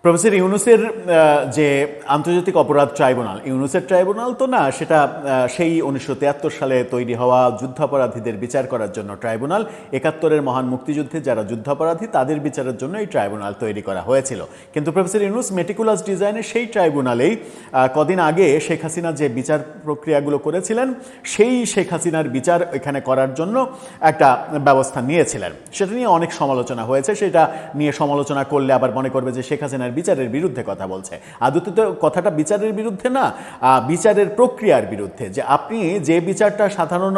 Professor ইউনূসের যে আন্তর্জাতিক অপরাধ ট্রাইব্যুনাল, ইউনূসের ট্রাইব্যুনাল তো না, সেটা সেই 1973 সালে তৈরি হওয়া যুদ্ধাপরাধীদের বিচার করার জন্য ট্রাইব্যুনাল। 71-এর মহান মুক্তিযুদ্ধে যারা যুদ্ধাপরাধী তাদের বিচারের জন্য এই ট্রাইব্যুনাল তৈরি করা হয়েছিল। কিন্তু প্রফেসর ইউনূস মেটিকুলাস ডিজাইনে সেই ট্রাইব্যুনালেই কদিন আগে শেখ হাসিনা যে বিচার প্রক্রিয়াগুলো করেছিলেন, সেই শেখ হাসিনার বিচার এখানে করার জন্য একটা ব্যবস্থা নিয়েছিলেন। সেটা নিয়ে অনেক সমালোচনা হয়েছে। সেটা নিয়ে সমালোচনা করলে আবার মনে করবে যে শেখ হাসিনার বিচারের বিরুদ্ধে কথা বলছে। আদতে তো কথাটা বিচারের বিরুদ্ধে না, বিচারের প্রক্রিয়ার বিরুদ্ধে। যে আপনি যে বিচারটা সাধারণ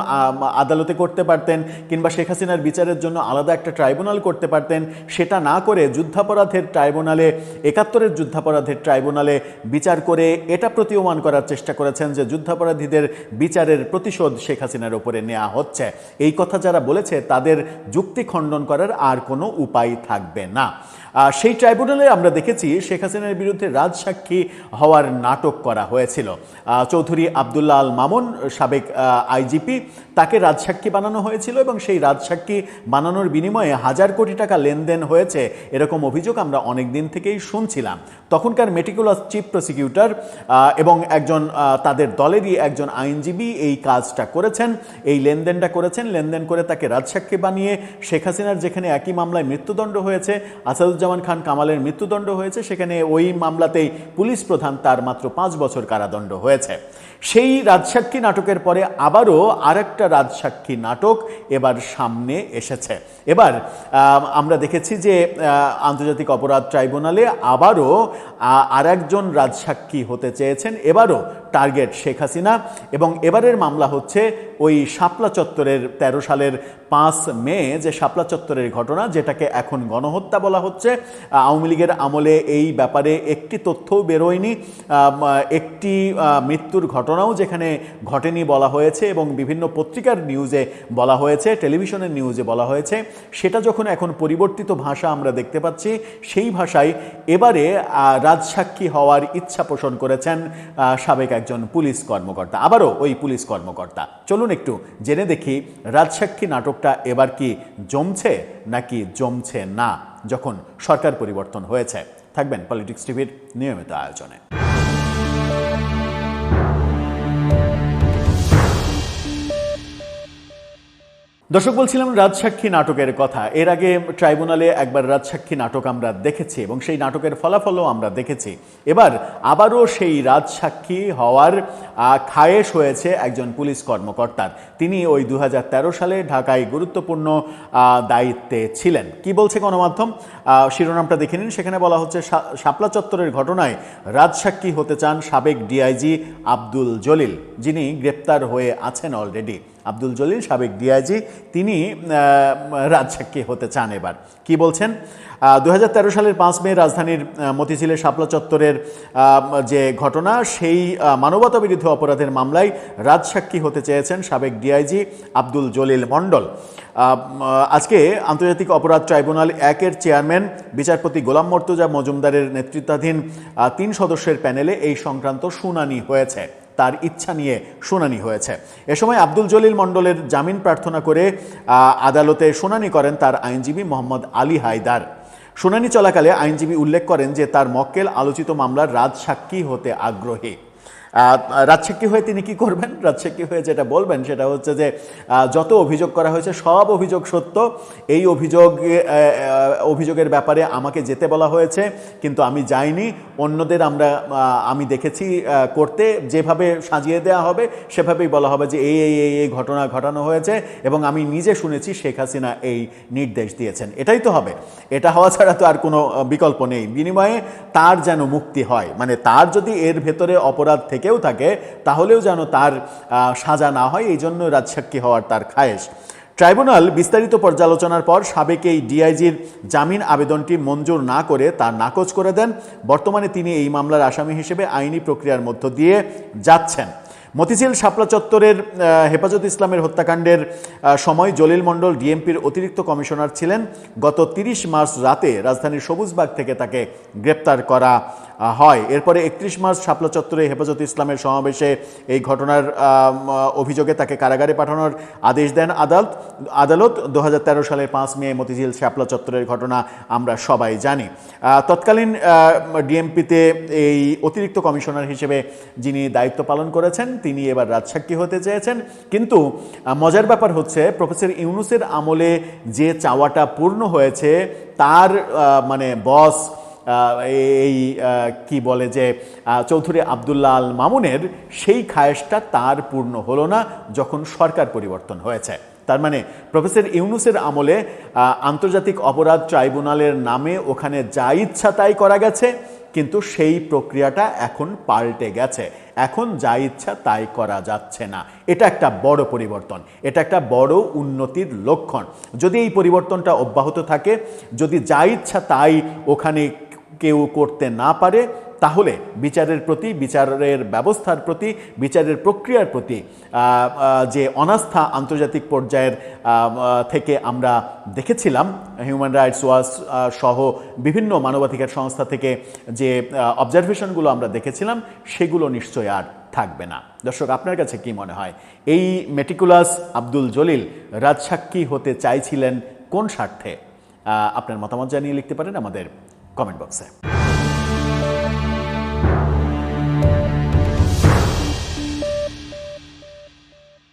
আদালতে করতে পারতেন কিংবা শেখ হাসিনার বিচারের জন্য আলাদা একটা ট্রাইব্যুনাল করতে পারতেন, সেটা না করে যুদ্ধাপরাধের ট্রাইব্যুনালে, 71-এর যুদ্ধাপরাধের ট্রাইব্যুনালে বিচার করে এটা প্রতীয়মান করার চেষ্টা করেছেন যে যুদ্ধাপরাধীদের বিচারের প্রতিশোধ শেখ হাসিনার উপরে নেওয়া হচ্ছে। এই কথা যারা বলেছে তাদের যুক্তি খণ্ডন করার আর কোনো উপায় থাকবে না। সেই ট্রাইব্যুনালে আমরা দেখেছি শেখ হাসিনার বিরুদ্ধে রাজসাক্ষী হওয়ার নাটক করা হয়েছিল। চৌধুরী আবদুল্লাহ আল মামুন, সাবেক আইজিপি, তাকে রাজসাক্ষী বানানো হয়েছিল এবং সেই রাজসাক্ষী বানানোর বিনিময়ে 1000 কোটি টাকা লেনদেন হয়েছে, এরকম অভিযোগ আমরা অনেক দিন থেকেই শুনছিলাম। তখনকার মেটিকুলাস চিফ প্রসিকিউটর এবং একজন তাদের দলেরই একজন আইনজীবী এই কাজটা করেছেন, এই লেনদেনটা করেছেন। লেনদেন করে তাকে রাজসাক্ষী বানিয়ে শেখ হাসিনার যেখানে একই মামলায় মৃত্যুদণ্ড হয়েছে, আসাদুজ্জামান খান কামালের মৃত্যুদণ্ড হয়েছে, সেখানে ওই মামলাতেই পুলিশ প্রধান তার মাত্র 5 বছর কারাদণ্ড হয়েছে। সেই রাজসাক্ষী নাটকের পরে আবারও আরেকটা রাজসাক্ষী নাটক এবার সামনে এসেছে। এবার আমরা দেখেছি যে আন্তর্জাতিক অপরাধ ট্রাইব্যুনালে আবারও আরেকজন রাজসাক্ষী হতে চেয়েছেন। এবারও টার্গেট শেখ হাসিনা এবং এবারের মামলা হচ্ছে ওই শাপলা চত্বরের 13 সালের 5 মে যে শাপলা চত্বরের ঘটনা, যেটাকে এখন গণহত্যা বলা হচ্ছে। আওয়ামী লীগের আমলে এই ব্যাপারে একটি তথ্যও বেরোয়নি, একটি মৃত্যুর ঘটনাও যেখানে ঘটেনি বলা হয়েছে এবং বিভিন্ন পত্রিকার নিউজে বলা হয়েছে, টেলিভিশনের নিউজে বলা হয়েছে। সেটা যখন এখন পরিবর্তিত ভাষা আমরা দেখতে পাচ্ছি, সেই ভাষায় এবারে রাজসাক্ষী হওয়ার ইচ্ছা পোষণ করেছেন সাবেক একজন পুলিশ কর্মকর্তা, আবারও ওই পুলিশ কর্মকর্তা। চলুন একটু জেনে দেখি রাজসাক্ষী নাটকটা এবার কি জমছে নাকি জমছে না, যখন সরকার পরিবর্তন হয়েছে। থাকবেন পলিটিক্স টিভির নিয়মিত আয়োজনে। দর্শক, বলছিলাম রাজসাক্ষী নাটকের কথা। এর আগে ট্রাইব্যুনালে একবার রাজসাক্ষী নাটক আমরা দেখেছি এবং সেই নাটকের ফলাফলও আমরা দেখেছি। এবার আবারও সেই রাজসাক্ষী হওয়ার খায়েশ হয়েছে একজন পুলিশ কর্মকর্তার। তিনি ওই 2013 সালে ঢাকায় গুরুত্বপূর্ণ দায়িত্বে ছিলেন। কি বলছে গণমাধ্যম, শিরোনামটা দেখে নিন। সেখানে বলা হচ্ছে, শাপলা চত্বরের ঘটনায় রাজসাক্ষী হতে চান সাবেক ডিআইজি আব্দুল জলিল, যিনি গ্রেপ্তার হয়ে আছেন অলরেডি। আব্দুল জলিল সাবেক ডিআইজি, তিনি রাজসাক্ষী হতে চান। এবার কি বলছেন, 2013 সালের 5 মে রাজধানীর মতিঝিলের শাপলা চত্বরের যে ঘটনা, সেই মানবতা বিরোধী অপরাধের মামলায় রাজসাক্ষী হতে চেয়েছেন সাবেক ডিআইজি আব্দুল জলিল মণ্ডল। আজকে আন্তর্জাতিক অপরাধ ট্রাইব্যুনাল 1-এর চেয়ারম্যান বিচারপতি গোলাম মর্তুজা মজুমদারের নেতৃত্বাধীন 3 সদস্যের প্যানেলে এই সংক্রান্ত শুনানি হয়েছে। তার ইচ্ছা নিয়ে শুনানি হয়েছে। এ সময় আব্দুল জলিল মণ্ডলের জামিন প্রার্থনা করে আদালতে শুনানি করেন তার আইনজীবী মোহাম্মদ আলী হায়দার। শুনানি চলাকালে আইনজীবী উল্লেখ করেন যে তার মক্কেল আলোচিত মামলার রাজসাক্ষী হতে আগ্রহী। রাজসাক্ষী হয়ে তিনি কি করবেন? রাজসাক্ষী হয়ে যেটা বলবেন সেটা হচ্ছে যে যত অভিযোগ করা হয়েছে সব অভিযোগ সত্য, এই অভিযোগের ব্যাপারে আমাকে যেতে বলা হয়েছে কিন্তু আমি যাইনি, অন্যদের আমি দেখেছি করতে, যেভাবে সাজিয়ে দেওয়া হবে সেভাবেই বলা হবে যে এই ঘটনা ঘটানো হয়েছে এবং আমি নিজে শুনেছি শেখ হাসিনা এই নির্দেশ দিয়েছেন। এটাই তো হবে, এটা হওয়া ছাড়া তো আর কোনো বিকল্প নেই। বিনিময়ে তার যেন মুক্তি হয়, মানে তার যদি এর ভেতরে অপরাধ থেকেও থাকে তাহলেও যেন তার সাজা না হয়, এই জন্য রাজসাক্ষী হওয়ার তার খায়েশ। ট্রাইব্যুনাল বিস্তারিত পর্যালোচনার পর সাবেক এই ডিআইজির জামিন আবেদনটি মঞ্জুর না করে তা নাকচ করে দেন। বর্তমানে তিনি এই মামলার আসামি হিসেবে আইনি প্রক্রিয়ার মধ্য দিয়ে যাচ্ছেন। মতিঝিল শাপলা চত্বরের হেফাজত ইসলামের হত্যাকাণ্ডের সময় জলিল মণ্ডল ডিএমপির অতিরিক্ত কমিশনার ছিলেন। গত 30 মার্চ রাতে রাজধানীর সবুজবাগ থেকে তাকে গ্রেপ্তার করা হয়। এরপরে 31 মার্চ শাপলা চত্বরে হেফাজতে ইসলামের সমাবেশে এই ঘটনার অভিযোগে তাকে কারাগারে পাঠানোর আদেশ দেন আদালত। 2013 সালের 5 মে মতিঝিল শাপলা চত্বরের ঘটনা আমরা সবাই জানি। তৎকালীন ডিএমপিতে এই অতিরিক্ত কমিশনার হিসেবে যিনি দায়িত্ব পালন করেছেন তিনি এবার রাজসাক্ষী হতে চেয়েছেন। কিন্তু মজার ব্যাপার হচ্ছে প্রফেসর ইউনূসের আমলে যে চাওয়াটা পূর্ণ হয়েছে তার মানে বস এই কি বলে যে চৌধুরী আবদুল্লাহ আল মামুনের সেই খায়েশটা তার পূর্ণ হলো না যখন সরকার পরিবর্তন হয়েছে। তার মানে প্রফেসর ইউনূসের আমলে আন্তর্জাতিক অপরাধ ট্রাইব্যুনালের নামে ওখানে যা ইচ্ছা তাই করা গেছে, কিন্তু সেই প্রক্রিয়াটা এখন পাল্টে গেছে। এখন যা ইচ্ছা তাই করা যাচ্ছে না। এটা একটা বড় পরিবর্তন, এটা একটা বড় উন্নতির লক্ষণ। যদি এই পরিবর্তনটা অব্যাহত থাকে, যদি যা ইচ্ছা তাই ওখানে কেউ করতে না পারে, তাহলে বিচারের প্রতি, বিচারের ব্যবস্থার প্রতি, বিচারের প্রক্রিয়ার প্রতি যে অনাস্থা আন্তর্জাতিক পর্যায়ের থেকে আমরা দেখেছিলাম, হিউম্যান রাইটস ওয়াচ সহ বিভিন্ন মানবাধিকার সংস্থা থেকে যে অবজারভেশনগুলো আমরা দেখেছিলাম, সেগুলো নিশ্চয় আর থাকবে না। দর্শক, আপনার কাছে কি মনে হয় এই মেটিকুলাস আব্দুল জলিল রাজসাক্ষী হতে চাইছিলেন কোন স্বার্থে? আপনার মতামত জানিয়ে লিখতে পারেন আমাদের কমেন্ট বক্সে।